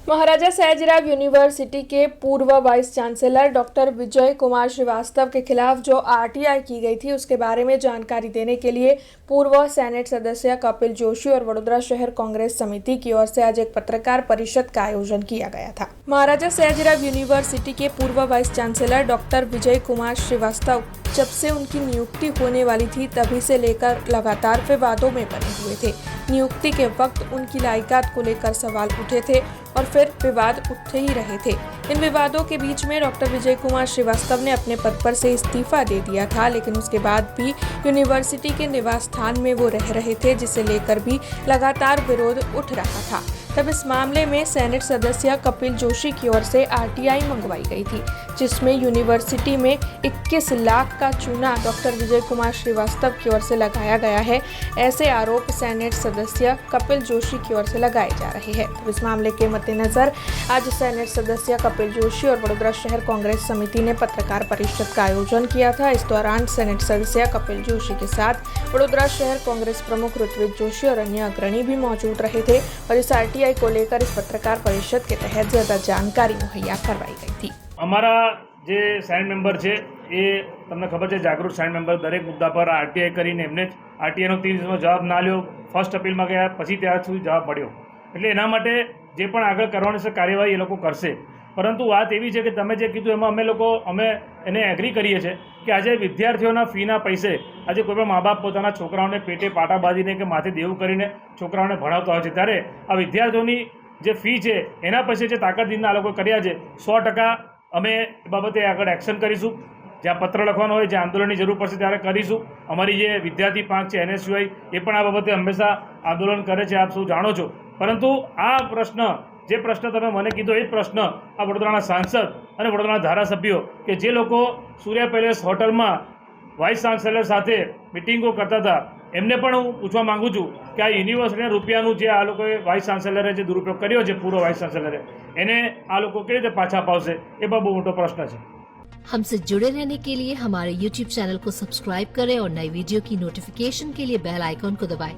महाराजा Sayajirao university के पूर्व vice chancellor doctor Vijay Kumar Srivastava के खिलाफ जो आरटीआई की गई थी उसके बारे में जानकारी देने के लिए पूर्व सेनेट सदस्य कपिल जोशी और वडोदरा शहर कांग्रेस समिति की ओर से आज एक पत्रकार परिषद का आयोजन किया गया था। महाराजा सयाजीराव यूनिवर्सिटी के पूर्व vice chancellor doctor Vijay Kumar Srivastava जब से उनकी नियुक्ति होने वाली थी तभी से लेकर लगातार विवादों में बने हुए थे। नियुक्ति के वक्त उनकी लायकात को लेकर सवाल उठे थे और फिर विवाद उठते ही रहे थे। इन विवादों के बीच में डॉक्टर विजय कुमार श्रीवास्तव ने अपने पद पर से इस्तीफा दे दिया था, लेकिन उसके बाद भी यूनिवर्सिटी के निवास स्थान में वो रह रहे थे, जिसे लेकर भी लगातार विरोध उठ रहा था। तब इस मामले में सेनेट सदस्य कपिल जोशी की ओर से आरटीआई मंगवाई गई थी, जिसमें यूनिवर्सिटी में 21 लाख का चूना डॉक्टर विजय कुमार श्रीवास्तव की ओर से लगाया गया है। ऐसे आरोप सेनेट सदस्य कपिल जोशी की ओर से लगाए जा रहे हैं। तो इस मामले के मद्देनजर आज सेनेट सदस्य कपिल जोशी और वडोदरा शहर कांग्रेस समिति ने पत्रकार परिषद का आयोजन किया था। इस दौरान सेनेट सदस्य कपिल जोशी के साथ वडोदरा शहर कांग्रेस प्रमुख ऋत्विज जोशी और अन्य अग्रणी भी मौजूद रहे थे और इस आरटीआई को लेकर इस पत्रकार परिषद के तहत ज्यादा जानकारी मुहैया करवाई गई थी। અમારા જે સાઇન મેમ્બર છે એ તમને ખબર છે જાગૃત સાઇન મેમ્બર દરેક મુદ્દા પર આરટીઆઈ કરીને એમને આરટીઆઈનો 30 દિવસમાં જવાબ ના લ્યો, ફર્સ્ટ અપીલમાં ગયા પછી ત્યાર સુધી જવાબ મળ્યો, એટલે એના માટે જે પણ આગળ કરવાની છે કાર્યવાહી એ લોકો કરશે। પરંતુ વાત એવી છે કે તમે જે કીધું એમાં અમે એને એગ્રી કરીએ છીએ કે આજે વિદ્યાર્થીઓના ફીના પૈસે આજે કોઈ પણ મા બાપ પોતાના છોકરાઓને પેટે પાટા બાંધીને કે માથે દેવું કરીને છોકરાઓને ભણાવતા હોય છે, ત્યારે આ વિદ્યાર્થીઓની જે ફી છે એના પૈસે જે તાકતદીનના આ લોકો કર્યા છે 100% અમે એ બાબતે આગળ એક્શન કરીશું। જ્યાં પત્ર લખવાનો હોય, જ્યાં આંદોલનની જરૂર પડશે ત્યારે કરીશું। અમારી જે વિદ્યાર્થી પાંખ છે NSUI એ પણ આ બાબતે હંમેશા આંદોલન કરે છે, આપ સૌ જાણો છો। પરંતુ આ પ્રશ્ન જે પ્રશ્ન તમે મને કીધો એ જ પ્રશ્ન આ વડોદરાના સાંસદ અને વડોદરાના ધારાસભ્યો કે જે લોકો સૂર્યા પેલેસ હોટલમાં વાઇસ ચાન્સેલર સાથે મિટિંગો કરતા હતા એમને પણ હું પૂછવા માગું છું કે આ યુનિવર્સિટીના રૂપિયાનું જે આ લોકોએ વાઇસ ચાન્સેલરે જે દુરુપયોગ કર્યો છે પૂર્વ વાઇસ ચાન્સેલરે એને આ લોકો કેવી રીતે પાછા અપાવશે એ પણ બહુ મોટો પ્રશ્ન છે। हमसे जुड़े रहने के लिए हमारे YouTube चैनल को सब्सक्राइब करें और नई वीडियो की नोटिफिकेशन के लिए बेल आइकॉन को दबाएं।